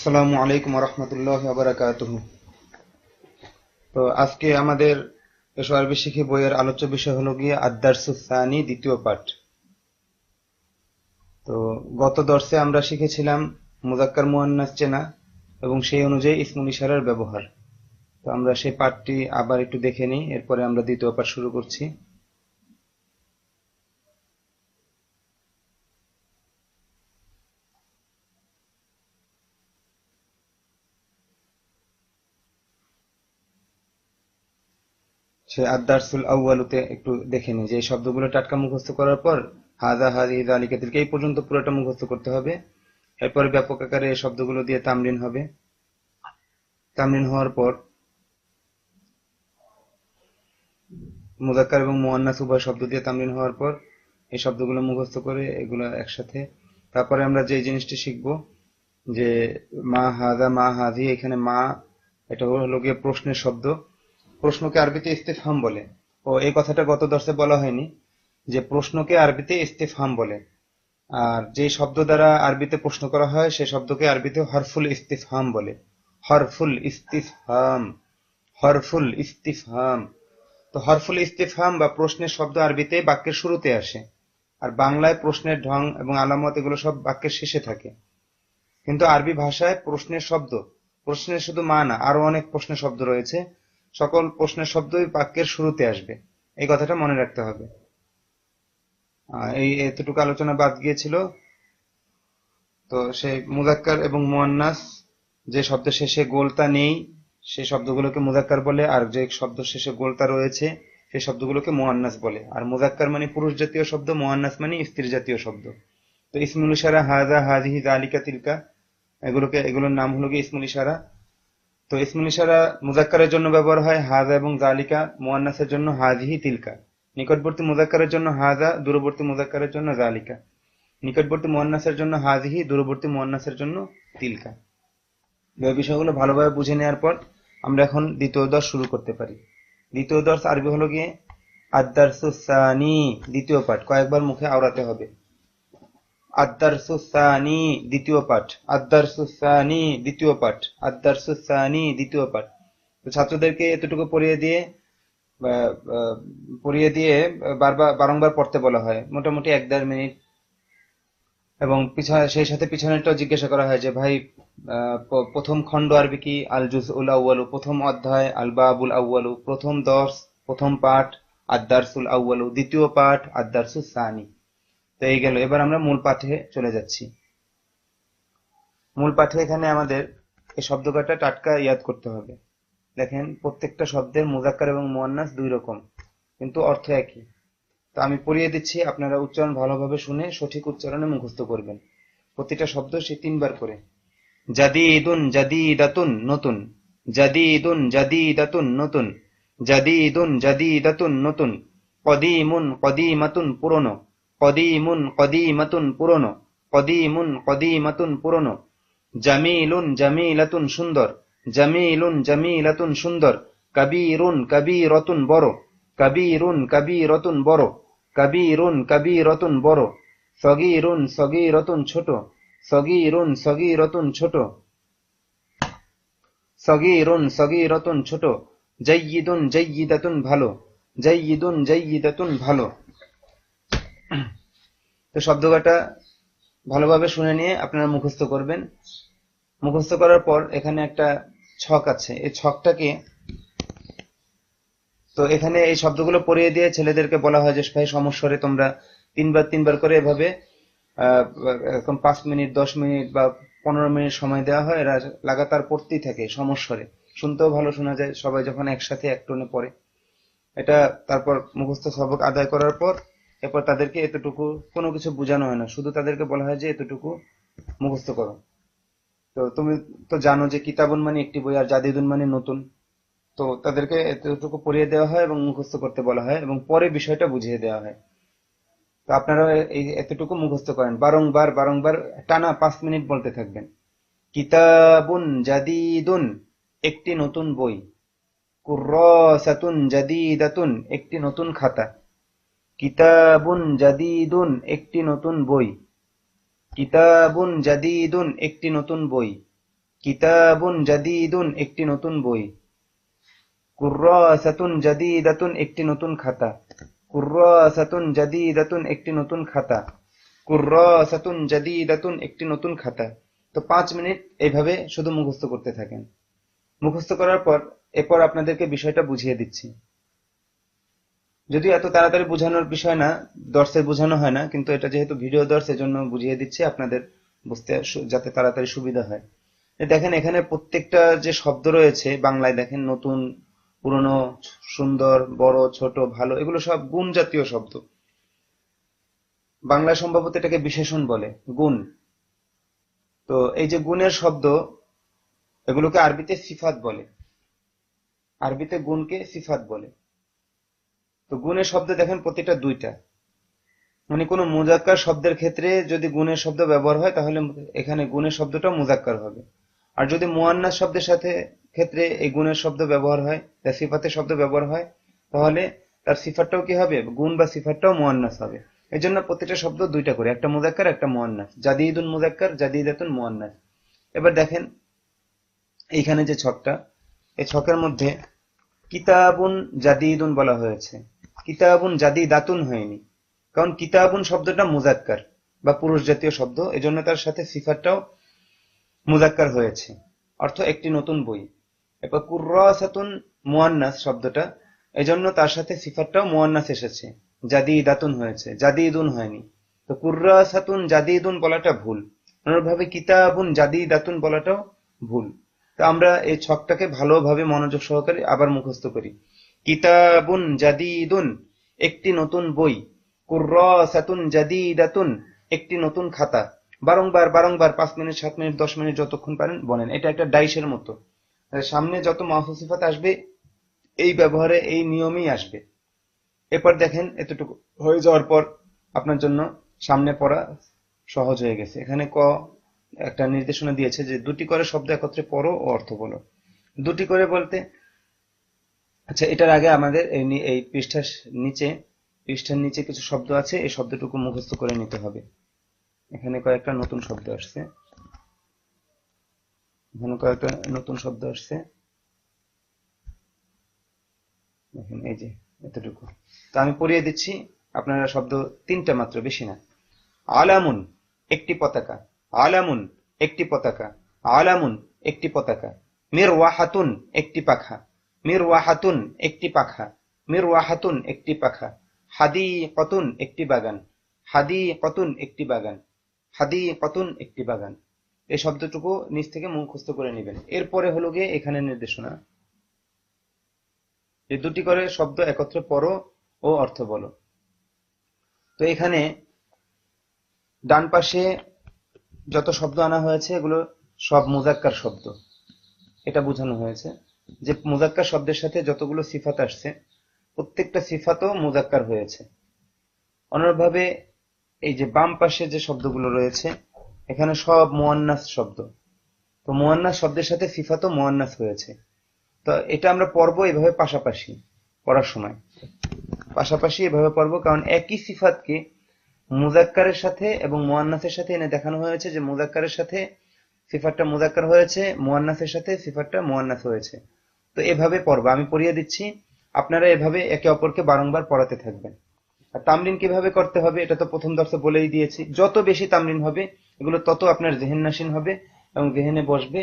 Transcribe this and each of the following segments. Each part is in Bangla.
আসসালামু আলাইকুম রহমতুল্লাহি ওয়া বারাকাতুহু। তো আজকে আমাদের এসো আরবি শিখি বইয়ের আলোচ্য বিষয় হলো গিয়ে আদ-দারসুস সানি, দ্বিতীয় পাঠ। তো গত দর্সে আমরা শিখেছিলাম মুযাক্কার মুয়ান্নাস চেনা এবং সেই অনুযায়ী ইসমুল ইশারার ব্যবহার। তো আমরা সেই পাঠটি আবার একটু দেখে নিই, এরপরে আমরা দ্বিতীয় পাঠ শুরু করছি। সে আদ-দারসুল আউয়ালুতে একটু দেখে নিই যে এই শব্দগুলো টাটকা মুখস্থ করার পর হাযা হাযিহি যালিকা তিলকা এই পর্যন্ত পুরোটা মুখস্থ করতে হবে। এরপরে ব্যাপক আকারে এই শব্দগুলো দিয়ে তামরিন হবে। তামরিন হওয়ার পর মুযাক্কার এবং মুয়ান্নাস উভয় শব্দ দিয়ে তামরিন হওয়ার পর এই শব্দগুলো মুখস্থ করে এগুলো একসাথে, তারপরে আমরা যে জিনিসটি শিখব যে মা হাযা মা হাযি, এখানে মা এটা হলো গিয়ে প্রশ্নের শব্দ। প্রশ্নকে আরবিতে ইস্তিফহাম বলে। ও এই কথাটা গত দর্শে বলা হয়নি যে প্রশ্নকে আরবিতে ইস্তিফহাম বলে, আর যে শব্দ দ্বারা আরবিতে প্রশ্ন করা হয় সে শব্দকে আরবিতে হরফুল ইস্তিফহাম বলে। হরফুল ইস্তিফহাম, হরফুল ইস্তিফহাম। তো হরফুল ইস্তিফহাম বা প্রশ্নের শব্দ আরবিতে বাক্যের শুরুতে আসে, আর বাংলায় প্রশ্নের ঢং এবং আলামত এগুলো সব বাক্যের শেষে থাকে। কিন্তু আরবি ভাষায় প্রশ্নের শব্দ, প্রশ্নের শুধু মা না, আরো অনেক প্রশ্নের শব্দ রয়েছে, সকল প্রশ্নের শব্দই বাক্যের শুরুতে আসবে, এই কথাটা মনে রাখতে হবে। এই এতটুকু আলোচনা বাদ গিয়েছিল। তো সেই মুযাক্কার এবং মুয়ান্নাস, যে শব্দ শেষে গোলতা নেই সেই শব্দগুলোকে মুযাক্কার বলে, আর যে শব্দ শেষে গোলতা রয়েছে সেই শব্দগুলোকে মুয়ান্নাস বলে। আর মুযাক্কার মানে পুরুষ জাতীয় শব্দ, মুয়ান্নাস মানে স্ত্রী জাতীয় শব্দ। তো ইসমুল ইশারা হাযা হাযিহি যালিকা তিলকা, এগুলোর নাম হলো গিয়ে ইসমুল ইশারা। তো ইসমুল ইশারা মুযাক্কারের জন্য ব্যবহার হয় হাযা এবং যালিকা, মুয়ান্নাসের জন্য হাযিহি তিলকা। নিকটবর্তী মুযাক্কারের জন্য হাযা, দূরবর্তী মুযাক্কারের জন্য যালিকা। নিকটবর্তী মুয়ান্নাসের জন্য হাযিহি, দূরবর্তী মুয়ান্নাসের জন্য তিলকা। এই বিষয়গুলো ভালোভাবে বুঝে নেওয়ার পর আমরা এখন দ্বিতীয় দর্শ শুরু করতে পারি। দ্বিতীয় দর্শ আরবি হলো গিয়ে আদ-দারসুস সানি, দ্বিতীয় পাঠ। কয়েকবার মুখে আওড়াতে হবে। আদ-দারসুস সানি, দ্বিতীয় পাঠ। আদ-দারসুস সানি, দ্বিতীয় পাঠ। আদ-দারসুস সানি, দ্বিতীয় পাঠ। তো ছাত্রদেরকে এতটুকু আহ, আহ, পড়িয়ে দিয়ে বারবার বারংবার পড়তে বলা হয়, মোটামুটি 1-1.5 মিনিট। এবং সেই সাথে পিছনেরটাও জিজ্ঞাসা করা হয় যে ভাই প্রথম খণ্ড আরবি কি? আল জুজউল আউয়ালু, প্রথম অধ্যায়। আল বাবুল আউয়ালু, প্রথম দর্স, প্রথম পাঠ। আদ-দারসুল আউয়ালু, দ্বিতীয় পাঠ। আদ-দারসুস সানি। তো এই গেল, এবার আমরা মূল পাঠে চলে যাচ্ছি। মূল পাঠে এখানে আমাদের এই শব্দ কয়টা টাটকা ইয়াদ করতে হবে। দেখেন, প্রত্যেকটা শব্দের মুযাক্কার এবং মুয়ান্নাস দুই রকম, কিন্তু অর্থ একই। তো আমি পড়িয়ে দিচ্ছি, আপনারা উচ্চারণ ভালোভাবে শুনে সঠিক উচ্চারণে মুখস্থ করবেন। প্রতিটা শব্দ সে 3 বার করে। জাদিদুন জাদিদাতুন, নতুন। জাদিদুন জাদিদাতুন, নতুন। জাদিদুন জাদিদাতুন, নতুন। কদিমুন কদিমাতুন, পুরনো। কদিমুন কদিমাতুন, পুরনো। কদিমুন কদিমাতুন, পুরনো। জামিলুন জামিলাতুন, সুন্দর। জামিলুন জামিলাতুন, সুন্দর। কাবীরুন কাবীরাতুন, বড়। কাবীরুন কাবীরাতুন, বড়। কাবীরুন কাবীরাতুন, বড়। সগীরুন সগীরাতুন, ছোট। সগীরুন সগীরাতুন, ছোট। সগীরুন সগীরাতুন, ছোট। জাইয়িদুন জাইয়িদাতুন, ভালো। জাইয়িদুন জাইয়িদাতুন, ভালো। তো শব্দকটা ভালোভাবে শুনে নিয়ে আপনারা মুখস্থ করবেন। মুখস্থ করার পর এখানে একটা ছক আছে, এই ছকটাকে, তো এখানে এই শব্দগুলো পড়িয়ে দিয়ে ছেলেদেরকে বলা হয় যে ভাই সমস্বরে তোমরা 3 বার করে এভাবে এখন 5 মিনিট, 10 মিনিট বা 15 মিনিট সময় দেওয়া হয়, এরা লাগাতার পড়তেই থাকে সমস্বরে। শুনতেও ভালো শোনা যায় সবাই যখন একসাথে এক টোনে পড়ে এটা। তারপর মুখস্থ সবক আদায় করার পর এরপর তাদেরকে এতটুকু, কোনো কিছু বোঝানো হয় না, শুধু তাদেরকে বলা হয় যে এতটুকু মুখস্থ করো। তো তুমি তো জানো যে কিতাবুন মানে একটি বই, আর জাদিদুন মানে নতুন। তো তাদেরকে এতটুকু পড়িয়ে দেওয়া হয় এবং মুখস্থ করতে বলা হয়, এবং পরে বিষয়টা বুঝিয়ে দেওয়া হয়। তো আপনারা এই এতটুকু মুখস্থ করেন, বারংবার বারংবার টানা 5 মিনিট বলতে থাকবেন। কিতাবুন জাদিদুন, একটি নতুন বই। কুররাসাতুন জাদিদাতুন, একটি নতুন খাতা। কিতাবুন জাদিদুন, একটি নতুন বই। কিতাবুন জাদিদুন, একটি নতুন বই। কিতাবুন জাদিদুন একটি নতুন বই। কুররাসাতুন জাদিদাতুন একটি নতুন খাতা। কুররাসাতুন জাদিদাতুন একটি নতুন খাতা। কুররাসাতুন জাদিদাতুন একটি নতুন খাতা। তো 5 মিনিট এইভাবে শুধু মুখস্থ করতে থাকেন। মুখস্থ করার পর এরপর আপনাদেরকে বিষয়টা বুঝিয়ে দিচ্ছি। যদিও এত তাড়াতাড়ি বোঝানোর বিষয় না, দর্শে বোঝানো হয় না, কিন্তু এটা যেহেতু ভিডিও দর্শ এজন্য বুঝিয়ে দিচ্ছি আপনাদের বুঝতে যাতে তাড়াতাড়ি সুবিধা হয়। দেখেন এখানে প্রত্যেকটা যে শব্দ রয়েছে বাংলায়, দেখেন নতুন, পুরনো, সুন্দর, বড়, ছোট, ভালো, এগুলো সব গুণ জাতীয় শব্দ। বাংলায় সম্ভবত এটাকে বিশেষণ বলে, গুণ। তো এই যে গুণের শব্দ, এগুলোকে আরবিতে সিফাত বলে। আরবিতে গুণকে সিফাত বলে। তো গুণের শব্দ দেখেন প্রতিটা দুইটা, মানে কোনো মুজাক্কার শব্দের ক্ষেত্রে যদি গুণের শব্দ ব্যবহার হয় তাহলে এখানে গুণের শব্দটা মুজাক্কার হবে। আর যদি মুয়ান্নাস শব্দের সাথে ক্ষেত্রে এই গুণের শব্দ ব্যবহার হয়, সিফাতের শব্দ ব্যবহার হয়, তাহলে তার সিফাতটাও কি হবে, গুণ বা সিফাতটাও মুয়ান্নাস হবে। এই জন্য প্রতিটা শব্দ দুইটা করে, একটা মুজাক্কার একটা মুয়ান্নাস। জাদিদুন মুজাক্কার, জাদিদাতুন মুয়ান্নাস। এবার দেখেন এইখানে যে ছকটা, এই ছকের মধ্যে কিতাবুন জাদিদুন বলা হয়েছে, কিতাবুন জাদিদাতুন হয়নি, কারণ কিতাবুন শব্দটা মুজাক্কার বা পুরুষ জাতীয় শব্দ, এজন্য তার সাথে সিফাতটাও মুজাক্কার হয়েছে, অর্থ একটি নতুন বই। এরপর কুররাসাতুন মুয়ান্নাস শব্দটা, এজন্য তার সাথে সিফাতটাও মুয়ান্নাস এসেছে, জাদিদাতুন হয়েছে, জাদিদুন হয়নি। তো কুররাসাতুন জাদিদুন বলাটা ভুল, অনুরূপভাবে কিতাবুন জাদিদাতুন বলাটাও ভুল। তো আমরা এই ছকটাকে ভালোভাবে মনোযোগ সহকারে আবার মুখস্থ করি। কিতাবুন জাদিদুন একটি নতুন বই। কুররাসাতুন জাদিদাতুন একটি নতুন খাতা। বারংবার বারংবার 5 মিনিট 7 মিনিট 10 মিনিট যতক্ষণ পারেন বলেন। এটা একটা ডাইসের মতো, সামনে যত মাউসুফ সিফাত আসবে এই ব্যবহারে এই নিয়মেই আসবে। এরপর দেখেন এতটুকু হয়ে যাওয়ার পর আপনার জন্য সামনে পড়া সহজ হয়ে গেছে। এখানে একটা নির্দেশনা দিয়েছে যে 2টি করে শব্দ একত্রে পড়ো ও অর্থ বলো। 2টি করে বলতে, আচ্ছা এটার আগে আমাদের এই পৃষ্ঠার নিচে কিছু শব্দ আছে, এই শব্দটুকু মুখস্থ করে নিতে হবে। এখানে কয়েকটা নতুন শব্দ আসছে, দেখেন এই যে এতটুকু। তো আমি পড়িয়ে দিচ্ছি, আপনারা শব্দ 3টা মাত্র, বেশি না। আলামুন একটি পতাকা। আলামুন একটি পতাকা। আলামুন একটি পতাকা। মিরওয়াহাতুন একটি পাখা। মিরওয়াহাতুন একটি পাখা। মিরওয়াহাতুন একটি পাখা। হাদিকাতুন একটি বাগান। হাদিকাতুন একটি বাগান। হাদিকাতুন একটি বাগান। এই শব্দটুকু নিচ থেকে মুখস্থ করে নেবেন। এরপরে হলো গিয়ে এখানে নির্দেশনা, যে 2টি করে শব্দ একত্রে পড়ো ও অর্থ বলো। তো এখানে ডান পাশে যত শব্দ আনা হয়েছে এগুলো সব মুজাক্কার শব্দ, এটা বোঝানো হয়েছে যে মুজাক্কার শব্দের সাথে যতগুলো সিফাত আসছে প্রত্যেকটা সিফাতও মুজাক্কার হয়েছে। অনুরূপভাবে এই যে বাম পাশে যে শব্দগুলো রয়েছে এখানে সব মুয়ান্নাস শব্দ, তো মুয়ান্নাস শব্দের সাথে সিফাতও মুয়ান্নাস হয়েছে। তো এটা আমরা পড়বো এভাবে পাশাপাশি, পড়ার সময় পাশাপাশি এভাবে পড়বো, কারণ একই সিফাতকে মুজাক্কারের সাথে এবং মুয়ান্নাসের সাথে এনে দেখানো হয়েছে যে মুজাক্কারের সাথে সিফাতটা মুজাক্কার হয়েছে, মুয়ান্নাসের সাথে সিফাতটা মুয়ান্নাস হয়েছে। তো এভাবে পড়বা, আমি পড়িয়ে দিচ্ছি, আপনারা এভাবে একে অপরকে বারংবার পড়াতে থাকবেন। আর তামরিন কিভাবে করতে হবে এটা তো প্রথম দর্শে বলেই দিয়েছি। যত বেশি তামরিন হবে এগুলো তত আপনার জেহেন নাশিন হবে এবং জেহেনে বসবে,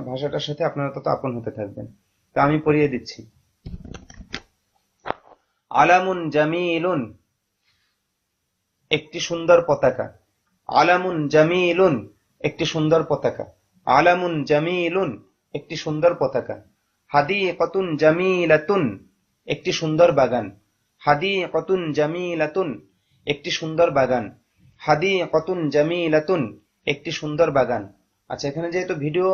ভাষাটার সাথে আপনারা তত আপন হতে থাকবেন। তো আমি পড়িয়ে দিচ্ছি। আলামুন জামিলুন একটি সুন্দর পতাকা। আলামুন জামিলুন একটি সুন্দর পতাকা। আলামুন জামিলুন একটি সুন্দর পতাকা। হাদিকাতুন জামিলাতুন একটি সুন্দর বাগান। হাদিকাতুন জামিলাতুন একটি সুন্দর বাগান। হাদিকাতুন জামিলাতুন একটি সুন্দর বাগান। আচ্ছা এখানে যেহেতু ভিডিও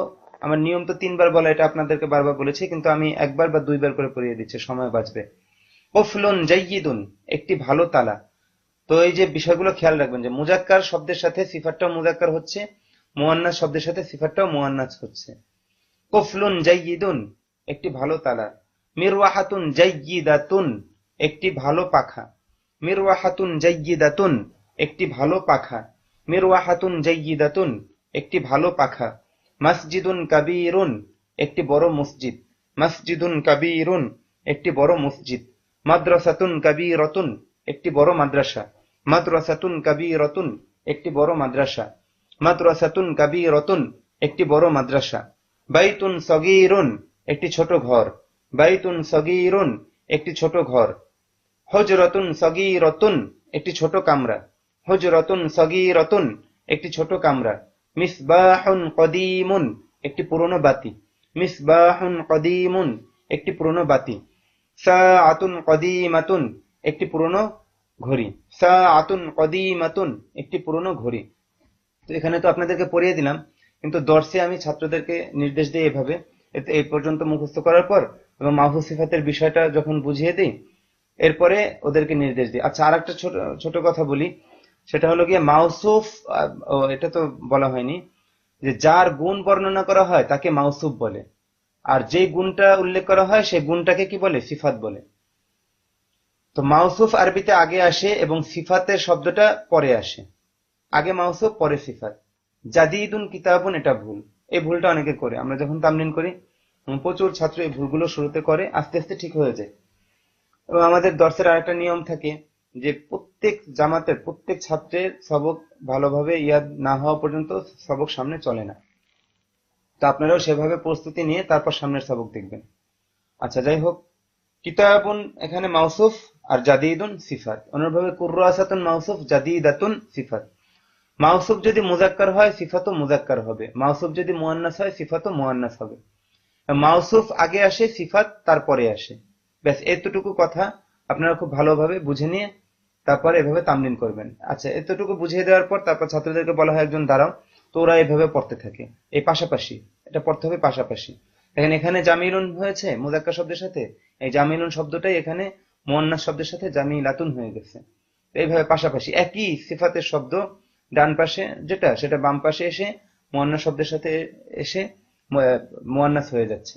আমার নিয়ম তো 3বার বলা, এটা আপনাদেরকে বারবার বলেছি, কিন্তু আমি 1বার বা 2বার করে পড়িয়ে দিচ্ছি, সময় বাঁচবে। কুফলুন জাইয়িদুন একটি ভালো তালা। তো এই যে বিষয়গুলো খেয়াল রাখবেন যে মুজাক্কার শব্দের সাথে সিফাতটাও মুজাক্কার হচ্ছে, মুয়ান্নাস শব্দের সাথে সিফাতটাও মুয়ান্নাস হচ্ছে। কুফলুন জাইয়িদুন একটি ভালো তালা। মিরওয়াহাতুন জাইয়িদাতুন একটি ভালো পাখা। মিরওয়াহাতুন জাইয়িদাতুন একটি ভালো পাখা। মিরওয়াহাতুন জাইয়িদাতুন একটি ভালো পাখা। মসজিদুন কাবীরুন, একটি বড় মসজিদ। মসজিদুন কাবীরুন, একটি বড় মসজিদ। মাদ্রাসাতুন কাবীরাতুন, একটি বড় মাদ্রাসা। মাদ্রাসাতুন কাবীরাতুন, একটি বড় মাদ্রাসা। মাদ্রাসাতুন কাবীরাতুন, একটি বড় মাদ্রাসা। বাইতুন সগীরুন, একটি ছোট ঘর। বাইতুন সগীরুন, একটি ছোট ঘর। হুজরাতুন সগীরাতুন, একটি ছোট কামরা। হুজরাতুন সগীরাতুন, একটি ছোট কামরা। মিসবাহুন কদীমুন, একটি পুরনো বাতি। মিসবাহুন কদীমুন, একটি পুরনো বাতি। সাআতুন কদীমাতুন, একটি পুরনো ঘড়ি। সাআতুন কদীমাতুন, একটি পুরনো ঘড়ি। তো এখানে তো আপনাদেরকে পড়িয়ে দিলাম, কিন্তু দর্শে আমি ছাত্রদেরকে নির্দেশ দিই এভাবে, এই পর্যন্ত মুখস্থ করার পর এবং মাহফুজ সিফাতের বিষয়টা যখন বুঝিয়ে দিই, এরপরে ওদেরকে নির্দেশ দিই। আচ্ছা, আর একটা ছোট ছোট কথা বলি, সেটা হলো গিয়ে মাউসুফ। এটা তো বলা হয়নি যে যার গুণ বর্ণনা করা হয় তাকে মাউসুফ বলে, আর যে গুণটা উল্লেখ করা হয় সেই গুণটাকে কি বলে? সিফাত বলে। তো মাউসুফ আরবিতে আগে আসে এবং সিফাতের শব্দটা পরে আসে। আগে মাউসুফ পরে সিফাত। জাদিদুন কিতাবুন, এটা ভুল। এই ভুলটা অনেকে করে, আমরা যখন তামলিন করি প্রচুর ছাত্র এই ভুলগুলো শুরুতে করে, আস্তে আস্তে ঠিক হয়ে যায়। এবং আমাদের দর্শের আরেকটা নিয়ম থাকে যে প্রত্যেক জামাতের প্রত্যেক ছাত্রের সবক ভালোভাবে ইয়াদ না হওয়া পর্যন্ত সবক সামনে চলে না। তো আপনারাও সেভাবে প্রস্তুতি নিয়ে তারপর সামনের সবক দেখবেন। আচ্ছা, যাই হোক, কিতাবুন এখানে মাউসুফ আর জাদিদুন সিফাত। অনুরূপভাবে কুররাসাতুন মাউসুফ, জাদিদাতুন সিফাত। মাউসুফ যদি মুজাক্কার হয় সিফাতও মুজাক্কার হবে, মাউসুফ যদি মুয়ান্নাস হয় সিফাতও মুয়ান্নাস হবে। মাউসুফ আগে আসে, সিফাত তারপরে আসে। ব্যাস এতটুকু কথা আপনারা খুব ভালোভাবে বুঝে নিয়ে তারপর এভাবে তামলিন করবেন। আচ্ছা, এতটুকু বুঝিয়ে দেওয়ার পর তারপর ছাত্রদেরকে বলা হয় একজন দাঁড়াও, তো ওরা এভাবে পড়তে থাকে। এই পাশাপাশি এটা পড়তে হবে, পাশাপাশি। দেখেন এখানে জামিলুন হয়েছে মুজাক্কার শব্দের সাথে, এই জামিলুন শব্দটাই এখানে মুয়ান্নাস শব্দের সাথে জামিলাতুন হয়ে গেছে। এইভাবে পাশাপাশি একই সিফাতের শব্দ ডান পাশে যেটা, সেটা বাম পাশে এসে মুয়ান্নাস শব্দের সাথে এসে মুয়ান্নাস হয়ে যাচ্ছে।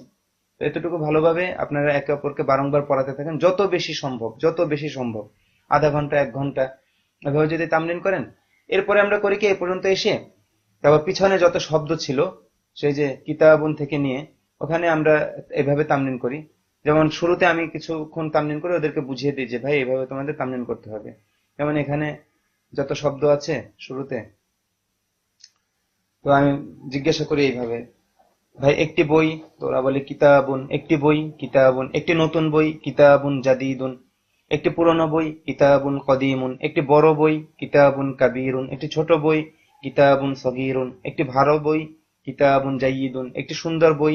তো এতটুকু ভালোভাবে আপনারা একে অপরকে বারংবার পড়াতে থাকেন, যত বেশি সম্ভব, যত বেশি সম্ভব। আধা ঘন্টা, 1 ঘন্টা এভাবে যদি তামলিন করেন, এরপরে আমরা করি কি, এ পর্যন্ত এসে তারপর পিছনে যত শব্দ ছিল সেই যে কিতাবুন থেকে নিয়ে ওখানে আমরা এভাবে তামলিন করি। যেমন শুরুতে আমি কিছুক্ষণ তামলিন করে ওদেরকে বুঝিয়ে দিই যে ভাই এভাবে তোমাদের তামলিন করতে হবে। যেমন এখানে যত শব্দ আছে শুরুতে, তো আমি জিজ্ঞাসা করি এইভাবে, ভাই একটি বই, তো ওরা বলে কিতাবুন। একটি বই কিতাবুন। একটি নতুন বই কিতাবুন জাদিদুন। একটি পুরনো বই কিতাবুন কদিমুন। একটি বড় বই কিতাবুন কাবীরুন। একটি ছোট বই কিতাবুন সগীরুন। একটি ভালো বই কিতাবুন জাইয়িদুন। একটি সুন্দর বই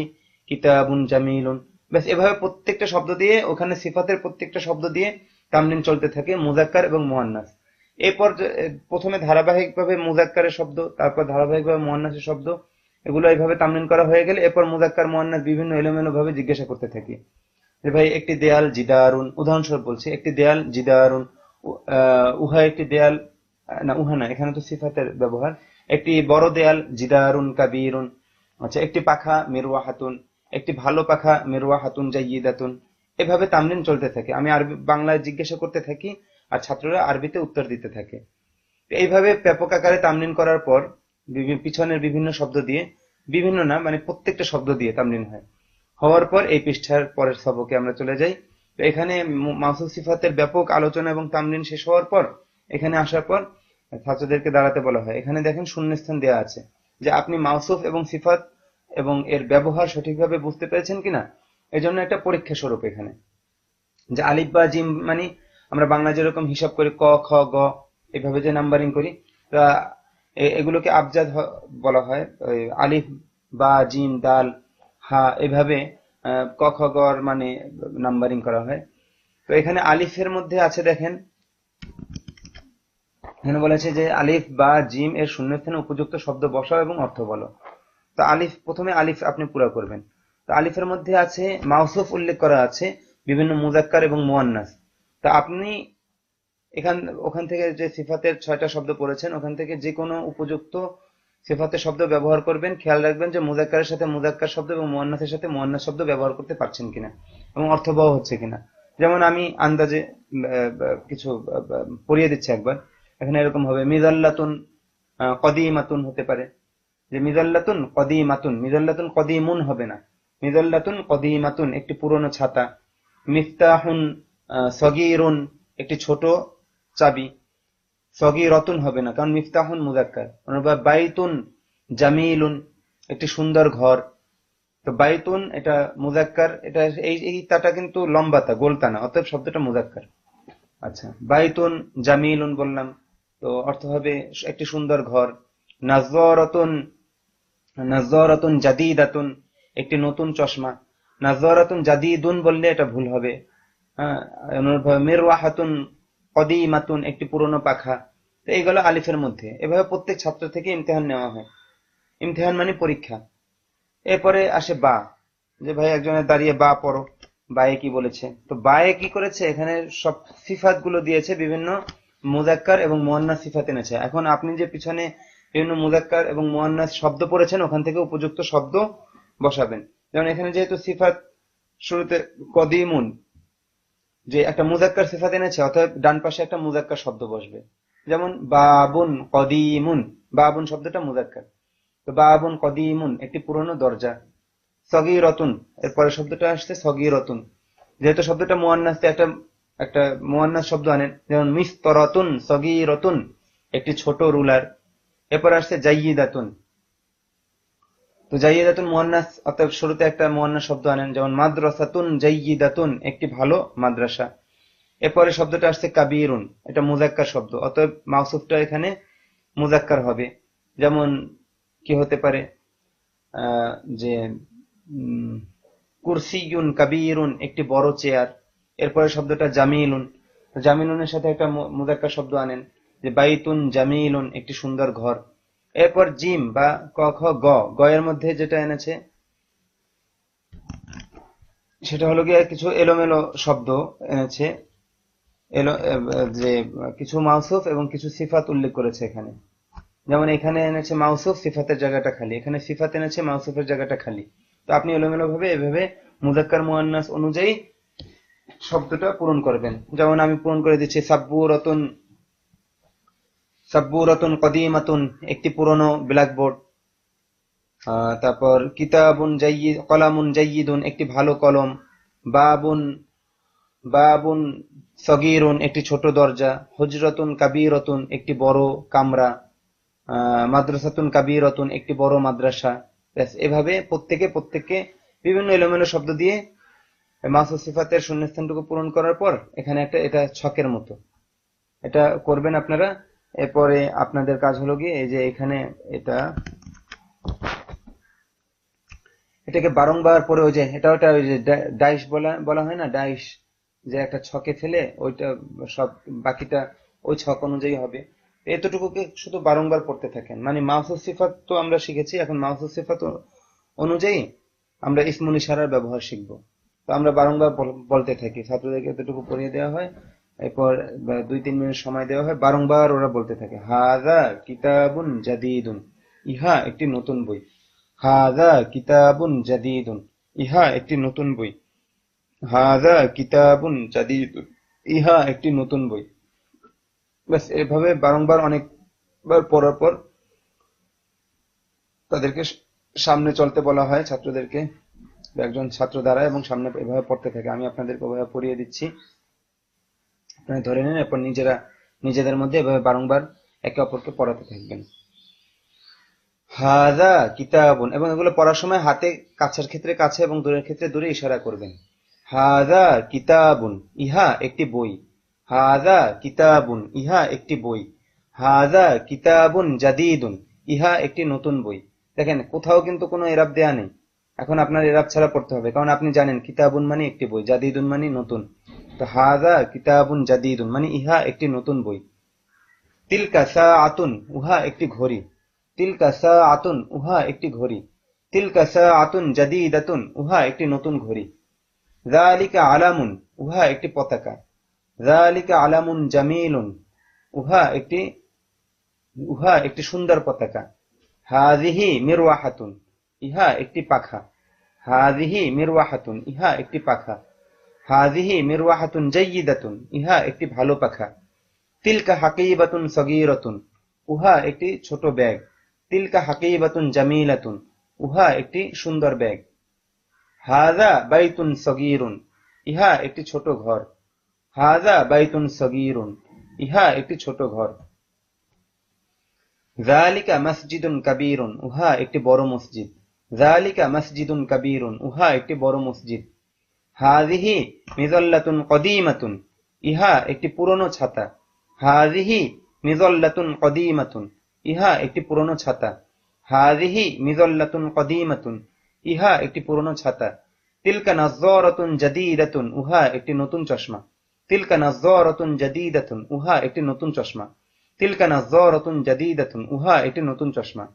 কিতাবুন জামিলুন। ব্যাস এভাবে প্রত্যেকটা শব্দ দিয়ে, ওখানে সিফাতের প্রত্যেকটা শব্দ দিয়ে তামলিন চলতে থাকে, মুজাক্কার এবং মুয়ান্নাস। এরপর প্রথমে ধারাবাহিকভাবে মুজাক্কারের শব্দ, তারপর ধারাবাহিকভাবে মুয়ান্নাসের শব্দ, এগুলো এইভাবে তামলিন করা হয়ে গেলে এরপর মুজাক্কার মুয়ান্নাস বিভিন্ন এলোমেলো ভাবে জিজ্ঞাসা করতে থাকি যে ভাই একটি দেয়াল জিদারুন, উদাহরণস্বরূপ বলছি, একটি দেয়াল জিদারুন। উহা একটি দেয়াল, না উহা না, এখানে তো সিফাতের ব্যবহার। একটি বড় দেয়াল জিদারুন কাবীরুন। আচ্ছা, একটি পাখা মিরওয়াহাতুন। একটি ভালো পাখা মিরওয়াহাতুন জাইয়িদাতুন। এভাবে তামলিন চলতে থাকে। আমি আরবি বাংলায় জিজ্ঞাসা করতে থাকি আর ছাত্ররা আরবিতে উত্তর দিতে থাকে। এইভাবে ব্যাপক আকারে তামলিন করার পর পিছনের বিভিন্ন শব্দ দিয়ে, বিভিন্ন না মানে প্রত্যেকটা শব্দ দিয়ে তামলিন হয়। হওয়ার পর এই পৃষ্ঠার পরের সবকে আমরা চলে যাই। তো এখানে মাউসুফ সিফাতের ব্যাপক আলোচনা এবং তামলিন শেষ হওয়ার পর এখানে আসার পর ছাত্রদেরকে দাঁড়াতে বলা হয়। এখানে দেখেন শূন্যস্থান দেওয়া আছে যে আপনি মাউসুফ এবং সিফাত এবং এর ব্যবহার সঠিকভাবে বুঝতে পেরেছেন কিনা, এই জন্য একটা পরীক্ষা স্বরূপ এখানে যে আলিফ বা জিম, মানে আমরা বাংলা যেরকম হিসাব করি ক খ গ এভাবে যে নাম্বারিং করি, এগুলোকে আবজাদ বলা হয়। আলিফ বা জিম দাল হা এভাবে ক খ গ মানে নাম্বারিং করা হয়। তো এখানে আলিফের মধ্যে আছে দেখেন, এখানে বলেছে যে আলিফ বা জিম এর শূন্যস্থানে উপযুক্ত শব্দ বসাও এবং অর্থ বলো। তো আলিফ, প্রথমে আলিফ আপনি পুরো করবেন। তো আলিফের মধ্যে আছে মাউসুফ উল্লেখ করা আছে, বিভিন্ন মুজাক্কার এবং মুয়ান্নাস। তো আপনি ওখান থেকে যে সিফাতের 6টা শব্দ পড়েছেন ওখান থেকে যে কোনো উপযুক্ত সিফাতের শব্দ ব্যবহার করবেন। খেয়াল রাখবেন যে মুজাক্কারের সাথে মুজাক্কার শব্দ এবং মুয়ান্নাসের সাথে মুয়ান্নাস শব্দ ব্যবহার করতে পারছেন কিনা এবং অর্থবহ হচ্ছে কিনা। যেমন আমি আন্দাজে কিছু পড়িয়ে দিচ্ছি একবার। এখানে এরকম হবে মিজাল্লাতুন কদিমাতুন হতে পারে, যে মিজাল্লাতুন কদিমাতুন, মিজাল্লাতুন কদিমুন হবে না, মিজাল্লাতুন কদিমাতুন একটি পুরনো ছাতা। মিফতাহুন সগীরুন একটি ছোট চাবি, সগীরাতুন হবে না কারণ মিফতাহুন মুযাক্কার। অথবা বাইতুন জামিলুন একটি সুন্দর ঘর। তো বাইতুন এটা মুযাক্কার, এটা এই তাটা কিন্তু লম্বা তা, গোলতা না, অতএব শব্দটা মুযাক্কার। আচ্ছা, বাইতুন জামিলুন বললাম, তো অর্থ হবে একটি সুন্দর ঘর। নাযরাতুন, নাযরাতুন জাদিদাতুন একটি নতুন চশমা। নাযরাতুন জাদিদুন বললে এটা ভুল হবে। হ্যাঁ, অনুরূপভাবে মিরওয়াহাতুন কদিমাতুন একটি পুরনো পাখা। তো এইগুলো আলিফের মধ্যে। এভাবে প্রত্যেক ছাত্র থেকে ইমতিহান নেওয়া হয়। ইমতিহান মানে পরীক্ষা। এরপরে আসে বা, যে ভাই একজনের দাঁড়িয়ে বা পড়ো, বায়ে কি বলেছে। তো বায়ে কি করেছে, এখানে সব সিফাত গুলো দিয়েছে, বিভিন্ন মুযাক্কার এবং মুয়ান্নাস সিফাত এনেছে। এখন আপনি যে পিছনে বিভিন্ন মুযাক্কার এবং মুয়ান্নাস শব্দ পড়েছেন, ওখান থেকে উপযুক্ত শব্দ বসাবেন। যেমন এখানে যেহেতু সিফাত শুরুতে কদিমুন, যে একটা মুযাক্কার সিফাত এনেছে, অতএব ডান পাশে একটা মুযাক্কার শব্দ বসবে। যেমন বাবুন কদিমুন, বাবুন শব্দটা মুযাক্কার, তো বাবুন কদিমুন একটি পুরনো দরজা। সগীরাতুন এরপরে শব্দটা আসছে সগীরাতুন, যেহেতু শব্দটা মুয়ান্নাস, একটা একটা মুয়ান্নাস শব্দ আনেন, যেমন মিসতরাতুন সগীরাতুন একটি ছোট রুলার। এরপর আসছে জাইয়িদাতুন, তো জাইয়িদাতুন মুয়ান্নাস, অতএব শুরুতে একটা মুয়ান্নাস শব্দ আনেন, যেমন মাদ্রাসাতুন জাইয়িদাতুন একটি ভালো মাদ্রাসা। এরপরে শব্দটা আসছে কাবীরুন, এটা মুযাক্কার শব্দ, অতএব মাউসুফটা এখানে মুযাক্কার হবে। যেমন কি হতে পারে, যে কুরসিয়ুন কাবীরুন একটি বড় চেয়ার। এরপরে শব্দটা জামিলুন, জামিলুনের সাথে একটা মুযাক্কার শব্দ আনেন, যে বাইতুন জামিলুন একটি সুন্দর ঘর। এরপর জিম বা ক খ গ, গয়ের মধ্যে যেটা এনেছে সেটা হলো গিয়ে কিছু এলোমেলো শব্দ এনেছে, যে কিছু মাউসুফ এবং কিছু সিফাত উল্লেখ করেছে এখানে। যেমন এখানে এনেছে মাউসুফ, সিফাতের জায়গাটা খালি, এখানে সিফাত এনেছে, মাউসুফের জায়গাটা খালি। তো আপনি এলোমেলো ভাবে এভাবে মুযাক্কার মুয়ান্নাস অনুযায়ী শব্দটা পূরণ করবেন। যেমন আমি পূরণ করে দিচ্ছি, সাব্বুরাতুন, সাব্বুরাতুন কদিমাতুন একটি পুরনো ব্ল্যাকবোর্ড। তারপর কিতাবুন জাইয়িদ, কলামুন জাইয়িদুন একটি ভালো কলম। বাবুন, বাবুন সগীরুন একটি ছোট দরজা। হুজরাতুন কাবীরাতুন একটি বড় কামরা। মাদ্রাসাতুন কাবীরাতুন একটি বড় মাদ্রাসা। ব্যাস, এভাবে প্রত্যেককে বিভিন্ন এলোমেলো শব্দ দিয়ে মাউসুফ সিফাতের শূন্যস্থানটুকু পূরণ করার পর এখানে একটা, এটা ছকের মতো, এটা করবেন আপনারা। এরপরে আপনাদের কাজ হলো গিয়ে এই যে এখানে এটাকে বারংবার পরে, ওই যে ওটা ওই যে ডাইশ বলা হয় না, ডাইশ, যে একটা ছকে ফেলে ওইটা সব বাকিটা ওই ছক অনুযায়ী হবে। এতটুকুকে শুধু বারংবার পড়তে থাকেন। মানে মাউসুফ সিফাত তো আমরা শিখেছি, এখন মাউসুফ সিফাত অনুযায়ী আমরা ইসমুল ইশারার ব্যবহার শিখবো। তো আমরা বারংবার বলতে থাকি, ছাত্রদেরকে এতটুকু পড়িয়ে দেওয়া হয়, এরপর 2-3 মিনিট সময় দেওয়া হয়, বারংবার ওরা বলতে থাকে, হাযা কিতাবুন জাদীদুন, ইহা একটি নতুন বই। হাযা কিতাবুন জাদীদুন, ইহা একটি নতুন বই। হাযা কিতাবুন জাদীদুন, ইহা একটি নতুন বই। ব্যাস, এভাবে বারংবার অনেকবার পড়ার পর তাদেরকে সামনে চলতে বলা হয় ছাত্রদেরকে, একজন ছাত্র দ্বারা, এবং সামনে এভাবে পড়তে থাকে। আমি আপনাদেরকে এভাবে পড়িয়ে দিচ্ছি, আপনারা ধরে নিন, এরপর নিজেদের মধ্যে এভাবে বারংবার একে অপরকে পড়াতে থাকবেন। হাযা কিতাবুন, এবং এগুলো পড়ার সময় হাতে কাছের ক্ষেত্রে কাছে এবং দূরের ক্ষেত্রে দূরে ইশারা করবেন। হাযা কিতাবুন, ইহা একটি বই। হাযা কিতাবুন, ইহা একটি বই। হাযা কিতাবুন জাদীদুন, ইহা একটি নতুন বই। দেখেন, কোথাও কিন্তু কোনো এরাব দেয়া নেই। এখন আপনার এরাব ছাড়া পড়তে হবে, কারণ আপনি জানেন কিতাবুন মানে একটি বই, জাদীদুন মানে নতুন। তো হাযা কিতাবুন জাদীদুন মানে ইহা একটি নতুন বই। তিলকা সাআতুন, উহা একটি ঘড়ি। তিলকা সাআতুন, উহা একটি ঘড়ি। তিলকা সাআতুন জাদীদাতুন, উহা একটি নতুন ঘড়ি। যালিকা আলামুন, উহা একটি পতাকা। যালিকা আলামুন জামিলুন, উহা একটি সুন্দর পতাকা। হাযিহি মিরওয়াহাতুন, ইহা একটি পাখা। হাযিহি মিরওয়াহাতুন, ইহা একটি পাখা। হাযিহি মিরওয়াহাতুন জাইয়িদাতুন, ইহা একটি ভালো পাখা। তিলকা হাকিবাতুন সগীরাতুন, উহা একটি ছোট ব্যাগ। তিলকা হাকিবাতুন জামিলাতুন, উহা একটি সুন্দর ব্যাগ। হাযা বাইতুন সগীরুন, ইহা একটি ছোট ঘর। হাযা বাইতুন সগীরুন, ইহা একটি ছোট ঘর। যালিকা মসজিদুন কাবীরুন, উহা একটি বড় মসজিদ। যালিকা মসজিদুন কাবীরুন, উহা একটি বড় মসজিদ। হাযিহি মিযাল্লাতুন কদীমাতুন, ইহা একটি পুরনো ছাতা। হাযিহি মিযাল্লাতুন কদীমাতুন, ইহা একটি পুরনো ছাতা। হাযিহি মিযাল্লাতুন কদীমাতুন, ইহা একটি পুরনো ছাতা। তিলকা নাযযারাতুন জাদীদাতুন, উহা একটি নতুন চশমা। তিলকা নাযযারাতুন জাদীদাতুন, উহা একটি নতুন চশমা। তিলকা নাযযারাতুন জাদীদাতুন, উহা একটি নতুন চশমা।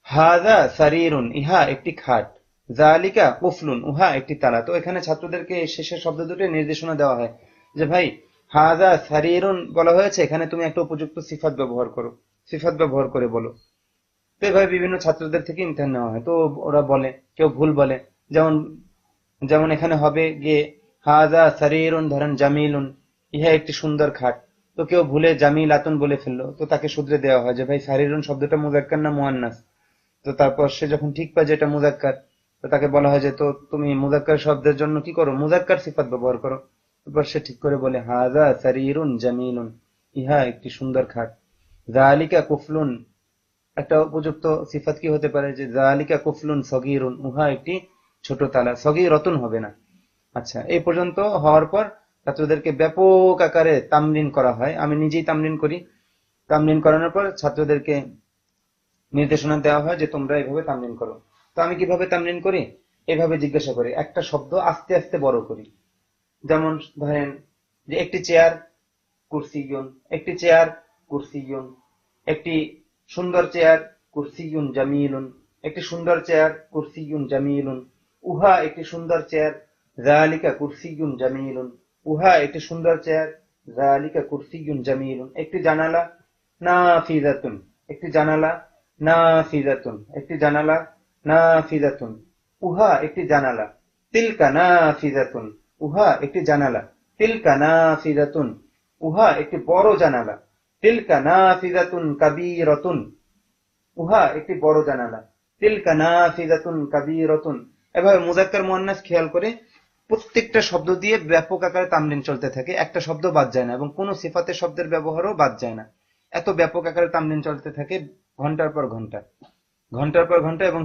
হাযা সারীরুন, ইহা একটি খাট। যালিকা কুফলুন, উহা একটি তালা। তো এখানে ছাত্রদেরকে শেষের শব্দ দুটো নির্দেশনা দেওয়া হয় যে ভাই হাযা সারীরুন বলা হয়েছে, এখানে তুমি একটা উপযুক্ত সিফাত ব্যবহার করো, সিফাত ব্যবহার করে বলো। তো এভাবে বিভিন্ন ছাত্রদের থেকে ইমতিহান নেওয়া হয়। তো ওরা বলে, কেউ ভুল বলে, যেমন যেমন এখানে হবে গিয়ে হাযা সারীরুন ধরেন জামিলুন, ইহা একটি সুন্দর খাট। তো কেউ ভুলে জামিলাতুন বলে ফেললো, তো তাকে শুধরে দেওয়া হয় যে ভাই সারীরুন শব্দটা মুযাক্কার না মুআন্নাস। তো তারপর সে যখন ঠিক পায় যে এটা মুযাক্কার, তো তাকে বলা হয় যে তো তুমি মুযাক্কার শব্দের জন্য কি করো, মুযাক্কার সিফাত ব্যবহার করো। তারপর সে ঠিক করে বলে হাযা সারীরুন জামিলুন, ইহা একটি সুন্দর খাট। যালিকা কুফলুন, একটা উপযুক্ত সিফাত কি হতে পারে যে যালিকা কুফলুন সগীরুন, উহা একটি ছোট তালা। সগীরাতুন হবে না। আচ্ছা, এই পর্যন্ত হওয়ার পর ছাত্রদেরকে ব্যাপক আকারে তামরিন করা হয়। আমি নিজেই তামরিন করি। তামরিন করানোর পর ছাত্রদেরকে নির্দেশনা দেওয়া হয় যে তোমরা এইভাবে তামরিন করো। তো আমি কিভাবে তামরিন করি, এভাবে জিজ্ঞাসা করি, একটা শব্দ আস্তে আস্তে বড় করি। যেমন ধরেন যে একটি চেয়ার কুরসিয়ুন, একটি চেয়ার কুরসিয়ুন, একটি সুন্দর চেয়ার কুরসিয়ুন জামিলুন, একটি সুন্দর চেয়ার কুরসিয়ুন জামিলুন, উহা একটি সুন্দর চেয়ার। যালিকা কুরসিয়ুন জামিলুন, উহা একটি সুন্দর চেয়ার। যালিকা কুরসিয়ুন জামিলুন, একটি জানালা। নাফিযাতুন, একটি জানালা। নাফিযাতুন, একটি জানালা। নাফিযাতুন, উহা একটি জানালা। তিলকা নাফিযাতুন, উহা একটি জানালা। তিলকা নাফিযাতুন, উহা একটি বড় জানালা। তিলকা নাফিযাতুন কাবীরাতুন, উহা একটি বড় জানালা। তিলকা নাফিযাতুন কাবীরাতুন। এভাবে মুযাক্কার মুআন্নাস খেয়াল করে প্রত্যেকটা শব্দ দিয়ে ব্যাপক আকারে তামরিন চলতে থাকে, একটা শব্দ বাদ যায় না এবং কোন সিফাতের শব্দের ব্যবহারও বাদ যায় না। এত ব্যাপক আকারে তামরিন চলতে থাকে ঘন্টার পর ঘন্টা, ঘন্টার পর ঘন্টা। এবং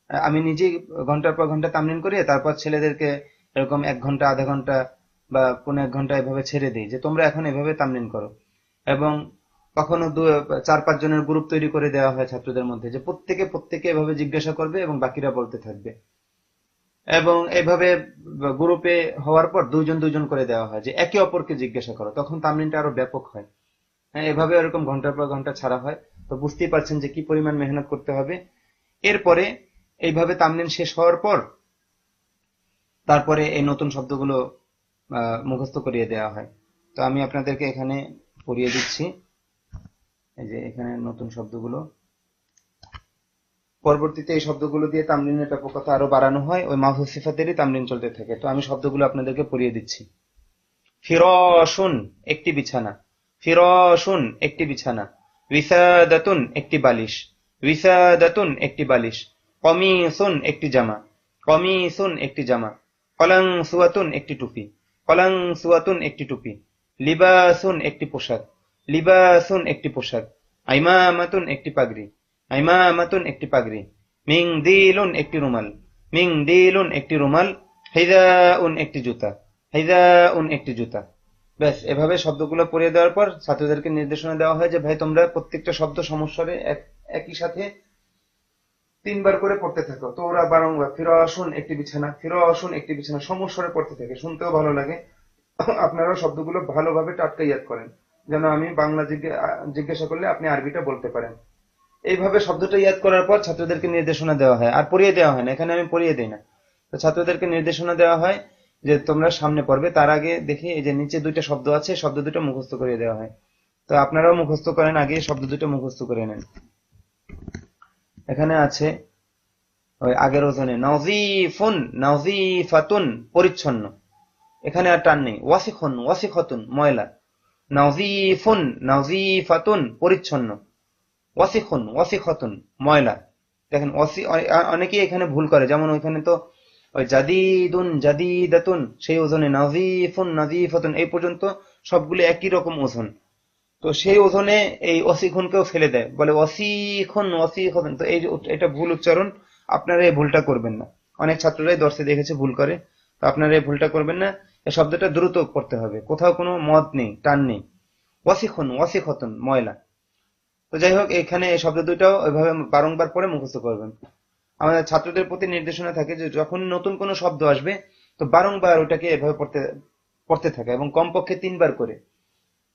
আমি নিজেই ঘন্টার পর ঘন্টা তামরিন করি, তারপর ছেলেদেরকে এরকম 1 ঘন্টা, আধা ঘন্টা বা 1.5 ঘন্টা এভাবে ছেড়ে দিই যে তোমরা এখন এভাবে তামরিন করো। এবং কখনো 4-5 জনের গ্রুপ তৈরি করে দেওয়া হয় ছাত্রদের মধ্যে, যে প্রত্যেকে এভাবে জিজ্ঞাসা করবে এবং বাকিরা বলতে থাকবে। এবং এভাবে গ্রুপে হওয়ার পর 2 জন করে দেওয়া হয় যে একে অপরকে জিজ্ঞাসা করো, তখন তামরিনটা আরো ব্যাপক হয়। হ্যাঁ, এভাবে এরকম ঘন্টার পর ঘন্টা ছাড়া হয়। তো বুঝতেই পারছেন যে কি পরিমাণ মেহনত করতে হবে। এরপরে এইভাবে তামরিন শেষ হওয়ার পর তারপরে এই নতুন শব্দগুলো মুখস্থ করিয়ে দেওয়া হয়। তো আমি আপনাদেরকে এখানে পড়িয়ে দিচ্ছি। এই যে এখানে নতুন শব্দগুলো, পরবর্তীতে এই শব্দগুলো দিয়ে তামরিনের ব্যাপকতা আরো বাড়ানো হয়, ওই মাহফুজ সিফাতেরই তামরিন চলতে থাকে। তো আমি শব্দগুলো আপনাদেরকে পড়িয়ে দিচ্ছি। ফিরাশুন, একটি বিছানা। ফিরাশুন, একটি বিছানা। উইসাদাতুন, একটি বালিশ। উইসাদাতুন, একটি বালিশ। কমিসুন, একটি জামা। কমিসুন, একটি জামা। কলাংসুয়াতুন, একটি টুপি। কলাংসুয়াতুন, একটি টুপি। লিবাসুন, একটি পোশাক। লিবাসুন, একটি পোশাক। আইমামাতুন, একটি পাগড়ি। আইমামাতুন, একটি পাগড়ি। মিংদিলুন, একটি রুমাল। মিংদিলুন, একটি রুমাল। হিজাউন, একটি জুতা। হিজাউন, একটি জুতা। ব্যাস, এভাবে শব্দগুলো পড়িয়ে দেওয়ার পর ছাত্রদেরকে নির্দেশনা দেওয়া হয় যে ভাই তোমরা প্রত্যেকটা শব্দ সমস্বরে একই সাথে 3 বার করে পড়তে থাকো। তো ওরা বারংবার ফিরাশুন, একটি বিছানা, ফিরাশুন, একটি বিছানা সমস্বরে পড়তে থাকে, শুনতেও ভালো লাগে। আপনারাও শব্দগুলো ভালোভাবে টাটকা ইয়াদ করেন, যেন আমি বাংলা জিজ্ঞাসা করলে আপনি আরবিটা বলতে পারেন। এইভাবে শব্দটা ইয়াদ করার পর ছাত্রদেরকে নির্দেশনা দেওয়া হয়, আর পড়িয়ে দেওয়া হয় না, এখানে আমি পড়িয়ে দিই না। তো ছাত্রদেরকে নির্দেশনা দেওয়া হয় যে তোমরা সামনে পড়বে, তার আগে দেখি এই যে নিচে 2টা শব্দ আছে, শব্দ 2টা মুখস্থ করে দেওয়া হয়। তো আপনারাও মুখস্থ করেন, আগে শব্দ 2টা মুখস্থ করে নেন। এখানে আছে ওই আগের ওজনে নাযীফুন, নাযীফাতুন, পরিচ্ছন্ন। এখানে আর টান নেই। ওয়াসিখুন, ওয়াসিখাতুন, ময়লা। নাযীফুন, নাযীফাতুন, পরিচ্ছন্ন। ওয়াসিখুন, ওয়াসিখতুন ময়লা। দেখেন অনেকেই এখানে ভুল করে, যেমন ওইখানে তো ওই জাদিদুন জাদিদাতুন সেই ওজনে, নাজিফুন নাজিফাতুন এই পর্যন্ত সবগুলো একই রকম ওজন। তো সেই ওজনে এই অসিখুনকেও ফেলে দেয়, বলে অসিখুন অসিখুন। তো এটা ভুল উচ্চারণ, আপনারা এই ভুলটা করবেন না। অনেক ছাত্ররাই দর্শে দেখেছে ভুল করে, তো আপনারা এই ভুলটা করবেন না। এই শব্দটা দ্রুত করতে হবে, কোথাও কোনো মদ নেই, টান নেই। ওয়াসিখুন ওয়াসিখতুন ময়লা। তো যাই হোক, এখানে এই শব্দ দুইটাও ওইভাবে বারংবার পরে মুখস্থ করবেন। আমাদের ছাত্রদের প্রতি নির্দেশনা থাকে যে যখন নতুন কোনো শব্দ আসবে তো বারংবার ওটাকে এভাবে পড়তে পড়তে থাকে, এবং কমপক্ষে 3 বার করে।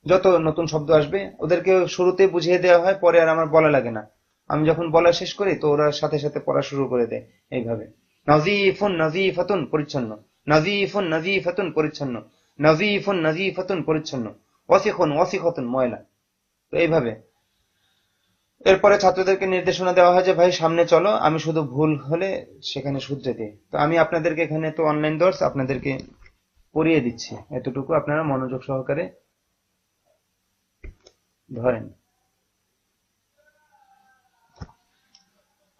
যত নতুন শব্দ আসবে ওদেরকে শুরুতে বুঝিয়ে দেওয়া হয়, পরে আর আমার বলা লাগে না। আমি যখন বলা শেষ করি তো ওরা সাথে সাথে পড়া শুরু করে দেয় এইভাবে। নাজিফুন নাজিফাতুন পরিচ্ছন্ন, নাজিফুন নাজিফাতুন পরিচ্ছন্ন, নাজিফুন নাজিফাতুন পরিচ্ছন্ন, ওয়াসিখুন ওয়াসিখাতুন ময়লা। তো এইভাবে এরপরে ছাত্রদেরকে নির্দেশনা দেওয়া হয় যে ভাই সামনে চলো, আমি শুধু ভুল হলে সেখানে শুধরে দিই। তো আমি আপনাদেরকে এখানে তো অনলাইন কোর্স আপনাদেরকে পড়িয়ে দিচ্ছি, এতটুকু আপনারা মনোযোগ সহকারে ধরেন।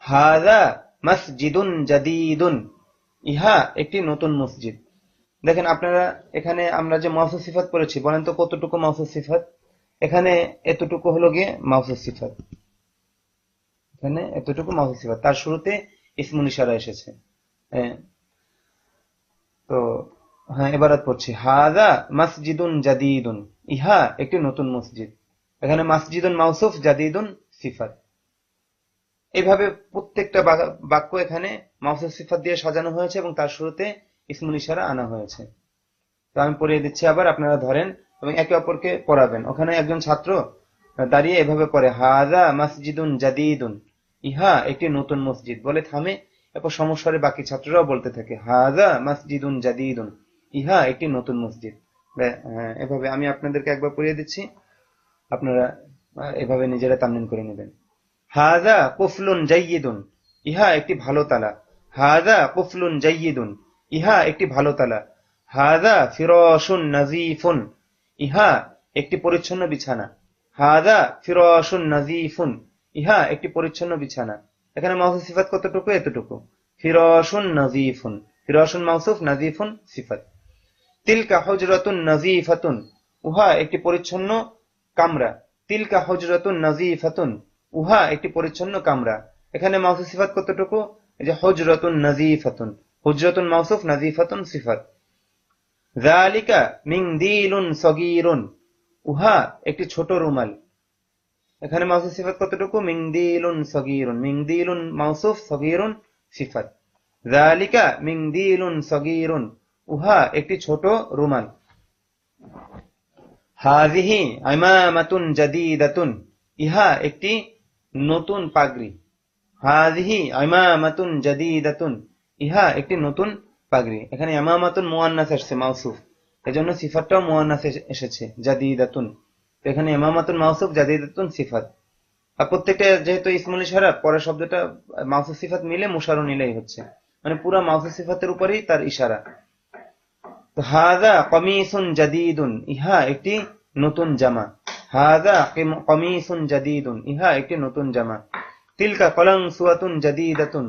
হাযা মসজিদুন জাদীদুন, ইহা একটি নতুন মসজিদ। দেখেন আপনারা এখানে আমরা যে মাউসুফ সিফাত পড়েছি, বলেন তো কতটুকু মাউসুফ সিফাত? এখানে এতটুকু হলো গিয়ে মাউসুফ সিফাত, এখানে এতটুকু মাউসুফ সিফাত, তার শুরুতে ইসমুল ইশারা এসেছে। হ্যাঁ, তো হ্যাঁ এবারাত পড়ছি, হাযা মসজিদুন জাদীদুন, ইহা একটি নতুন মসজিদ। এখানে মসজিদুন মাউসুফ, জাদীদুন সিফাত। এইভাবে প্রত্যেকটা বাক্য এখানে মাউসুফ সিফাত দিয়ে সাজানো হয়েছে এবং তার শুরুতে ইসমুল ইশারা আনা হয়েছে। তো আমি পড়িয়ে দিচ্ছি আবার, আপনারা ধরেন এবং একে অপরকে পড়াবেন। ওখানে একজন ছাত্র দাঁড়িয়ে এভাবে পড়ে, হাযা মসজিদুন জাদীদুন, ইহা একটি নতুন মসজিদ বলে থামে। এরপর সমস্বরে বাকি ছাত্ররাও বলতে থাকে, হাযা মসজিদুন জাদীদুন, ইহা একটি নতুন মসজিদ। এভাবে আমি আপনাদেরকে একবার পড়িয়ে দিচ্ছি, আপনারা এভাবে নিজেরা তামলিন করে নেবেন। হাযা কুফলুন জাইয়িদুন, ইহা একটি ভালো তালা। হাযা কুফলুন জাইয়িদুন, ইহা একটি ভালো তালা। হাযা ফিরাশুন নাযীফুন, ইহা একটি পরিচ্ছন্ন বিছানা। হাযা ফিরাশুন নাযীফুন, ইহা একটি পরিচ্ছন্ন বিছানা। এখানে মাউসুফ সিফাত কতটুকু? এতটুকু। ফিরাশুন নাযীফুন, ফিরাশুন মাউসুফ, নাযীফুন সিফাত। তিলকা হুজরাতুন নাযীফাতুন, উহা একটি পরিচ্ছন্ন কামরা। তিলকা হুজরাতুন নাযীফাতুন, উহা একটি পরিচ্ছন্ন কামরা। এখানে মাউসুফ সিফাত কতটুকু? এই যে হুজরাতুন নাযীফাতুন, হুজরাতুন মাউসুফ, নাযীফাতুন সিফাত। যালিকা মিনদিলুন সগীরুন, উহা একটি ছোট রুমাল। এখানে মাউসুফ সিফাত কতটুকু? মিনদিলুন সগীরুন, মিনদিলুন মাউসুফ, সগীরুন সিফাত। যালিকা মিনদিলুন সগীরুন, উহা একটি ছোট রুমাল। হাযিহি ইমামাতুন জাদীদাতুন, ইহা একটি নতুন পাগড়ি। হাযিহি ইমামাতুন জাদীদাতুন, ইহা একটি নতুন পাগড়ি। এখানে ইমামাতুন মুআন্নাস আসছে মাউসুফ, এজন্য সিফাতটাও মুআন্নাস এসেছে, জাদীদাতুন। তো এখানে ইমামাতুন মাউসুফ, জাদীদাতুন সিফাত। আর প্রত্যেকটা যেহেতু ইসমুল ইশারা, পরের শব্দটা মাউসুফ সিফাত মিলে মুশারও নিলেই হচ্ছে, মানে পুরা মাউসুফ সিফাতের উপরেই তার ইশারা। তো হাযা কমিসুন জাদীদুন, ইহা একটি নতুন জামা। হাযা কমিসুন জাদীদুন, ইহা একটি নতুন জামা। তিলকা কলাংসুয়াতুন জাদীদাতুন,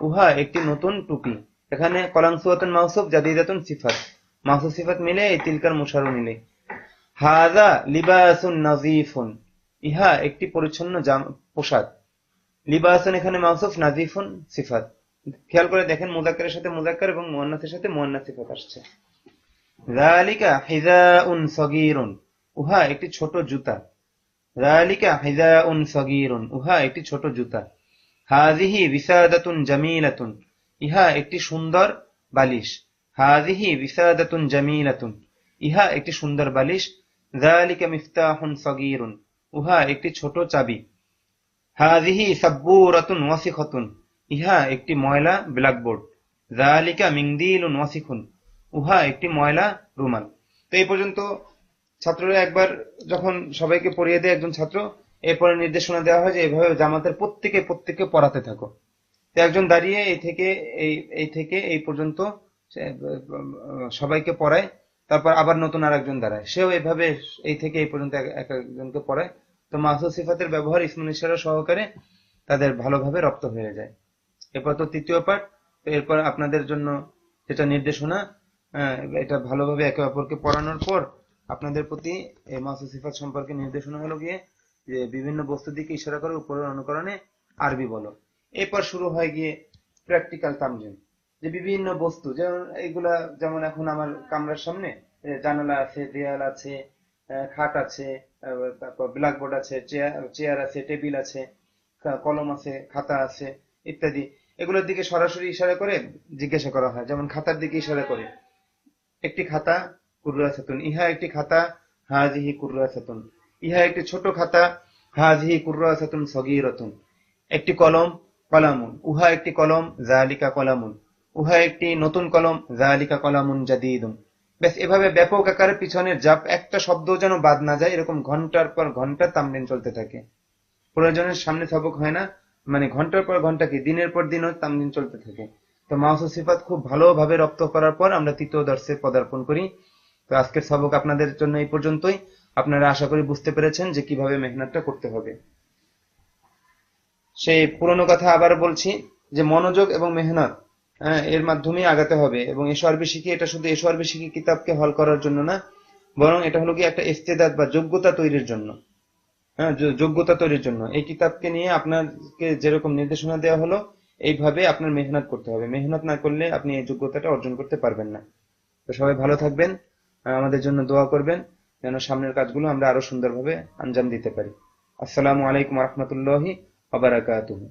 উহা একটি নতুন টুপি। এখানে কলাংসুয়াতুন মাউসুফ, জাদীদাতুন সিফাত, মাউসুফ সিফাত মিলে এই তিলকার মুশারও নিলে। হাযা লিবাসুন নাযীফুন, ইহা একটি পরিচ্ছন্ন পোশাক। লিবাসুন এখানে মাউসুফ, নাযীফুন সিফাত। খেয়াল করে দেখেন, মুযাক্কারের সাথে মুযাক্কার এবং মুআন্নাসের সাথে মুআন্নাস সিফাত আসছে। যালিকা হিযাউন সগীরুন, উহা একটি ছোট জুতা। যালিকা হিযাউন সগীরুন, উহা একটি ছোট জুতা। হাযিহি বিসাদাতুন জামিলাতুন, ইহা একটি সুন্দর বালিশ। হাযিহি বিসাদাতুন জামিলাতুন, ইহা একটি সুন্দর বালিশ। যালিকা মিফতাহুন সগীরুন, উহা একটি ছোট চাবি। হাযিহি সাব্বুরাতুন ওয়াসিখাতুন, ইহা একটি ময়লা ব্ল্যাকবোর্ড। যালিকা মিনদিলুন ওয়াসিখুন, উহা একটি ময়লা রুমাল। তো এই পর্যন্ত ছাত্ররা একবার যখন সবাইকে পড়িয়ে দেয় একজন ছাত্র, এরপরে নির্দেশনা দেওয়া হয় যে এইভাবে জামাতের প্রত্যেকে পড়াতে থাকো। তো একজন দাঁড়িয়ে এই থেকে এই পর্যন্ত সবাইকে পড়ায়, তারপর আবার নতুন আর একজন দাঁড়ায়, সেও এইভাবে এই থেকে এই পর্যন্ত এক একজনকে পড়ায়। তো তো মাহসুস সিফাতের ব্যবহার ইসমুল ইশারা সহকারে তাদের ভালোভাবে রপ্ত হয়ে যায়। এরপর তো তৃতীয় পাঠ। তো এরপর আপনাদের জন্য যেটা নির্দেশনা, এটা ভালোভাবে একে অপরকে পড়ানোর পর আপনাদের প্রতি এই মাহসুস সিফাত সম্পর্কে নির্দেশনা হলো গিয়ে যে বিভিন্ন বস্তু দিকে ইশারা করে উপরের অনুকরণে আরবি বলো। এরপর শুরু হয় গিয়ে প্র্যাকটিক্যাল তামরিন, যে বিভিন্ন বস্তু যেমন এইগুলা, যেমন এখন আমার কামরার সামনে জানালা আছে, দেয়াল আছে, খাট আছে, তারপর ব্ল্যাকবোর্ড আছে, চেয়ার আছে, টেবিল আছে, কলম আছে, খাতা আছে ইত্যাদি। এগুলোর দিকে সরাসরি ইশারা করে জিজ্ঞাসা করা হয়। যেমন খাতার দিকে ইশারা করে, একটি খাতা কুররাসাতুন, ইহা একটি খাতা, হাযিহি কুররাসাতুন, ইহা একটি ছোট খাতা, হাযিহি কুররাসাতুন সগীরাতুন, একটি কলম, কলামুন, উহা একটি কলম, যালিকা কলামুন, উহা একটি নতুন কলম, যালিকা কলামুন জাদীদুন। ব্যাস, এভাবে ব্যাপক আকারে পিছনের জাপ একটা শব্দ যেন বাদ না যায়, এরকম ঘন্টার পর ঘন্টা তামরিন চলতে থাকে। প্রয়োজনের সামনে সবক হয় না, মানে ঘন্টার পর ঘন্টা কি দিনের পর দিনও তামরিন চলতে থাকে। তো মাহসুস সিফাত খুব ভালোভাবে রপ্ত করার পর আমরা তৃতীয় দর্শে পদার্পণ করি। তো আজকের সবক আপনাদের জন্য এই পর্যন্তই। আপনারা আশা করি বুঝতে পেরেছেন যে কিভাবে মেহনতটা করতে হবে। সেই পুরনো কথা আবার বলছি, যে মনোযোগ এবং মেহনত এর মাধ্যমে আগাতে হবে। এবং এশো আরবি শিখি, এটা শুধু এশো আরবি শিখি কিতাবকে হল করার জন্য না, বরং এটা হলো কি একটা ইস্তেদাদ বা যোগ্যতা তৈরির জন্য। হ্যাঁ, যোগ্যতা তৈরির জন্য এই কিতাবকে নিয়ে আপনাকে যেরকম নির্দেশনা দেওয়া হলো, এইভাবে আপনার মেহনত করতে হবে। মেহনত না করলে আপনি এই যোগ্যতাটা অর্জন করতে পারবেন না। তো সবাই ভালো থাকবেন, আমাদের জন্য দোয়া করবেন যেন সামনের কাজগুলো আমরা আরো সুন্দরভাবে আঞ্জাম দিতে পারি। আসসালামু আলাইকুম ওয়া রাহমাতুল্লাহি ওয়া বারাকাতুহু।